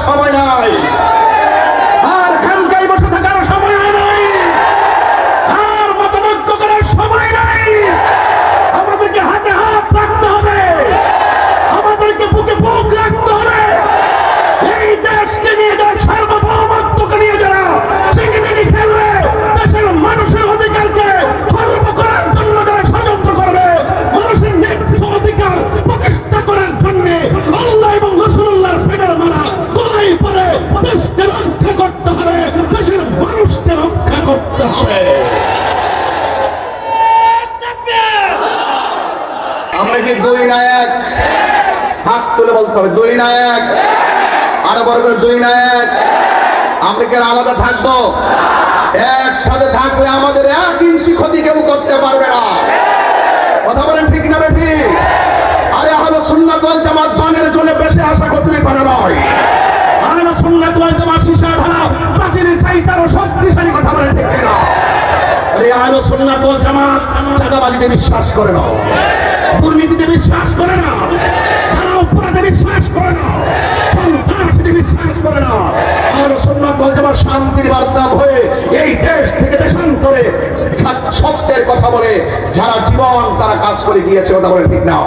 সময় নাই, আর খানকায় বসে থাকার সময় নাই, আর মতামত করার সময় নাই। আমাদেরকে হাতে হাত রাখতে হবে, আমাদেরকে বুকে বুক রাখতে হবে। এই দেশকে নিয়ে যারা সার্বভৌমত্বকে নিয়ে যারা চিনিমিনি খেলবে, দেশের মানুষের অধিকারকে খর্ব করার জন্য যারা ষড়যন্ত্র করবে, মানুষের ন্যায্য অধিকার প্রতিষ্ঠা করার জন্য আল্লাহ এবং রাসূলুল্লাহর ফিডার মারা কোলাই পরে দেশকে রক্ষা করতে হবে, দেশের মানুষকে রক্ষা করতে হবে। আমরা কি দুই না এক? হাত তুলে বলতে হবে দুই না এক, আরো বড় করে দুই না এক। আমরা কি আলাদা থাকবো? একসাথে থাকলে আমাদের 1 ইঞ্চি ক্ষতি কেউ করতে পারবে না। কথা বলেন ঠিক না বেঠি? আরে আহলে সুন্নাত ওয়াল জামাত বানের জন্য বেশি আশা করতে পারে নয়। আহলে সুন্নাত ওয়াল জামাত শিশা ঢালা প্রাচীরের চাইতে আরো শক্তিশালী। কথা বলেন ঠিক না? আরে আহলে সুন্নাত ওয়াল জামাত চাঁদাবাজিতে বিশ্বাস করে না, দুর্নীতিতে বিশ্বাস করে না, যারা অপরাধে বিশ্বাস করে না, সন্ত্রাসীতে বিশ্বাস করে না। আহলে সুন্নাত ওয়াল জামাত শান্তির বার্তা হয়ে এই দেশ থেকে দেশান্তরে সত্যের কথা বলে যারা জীবন তারা কাজ করে গিয়েছে। কথা বলেন ঠিক না?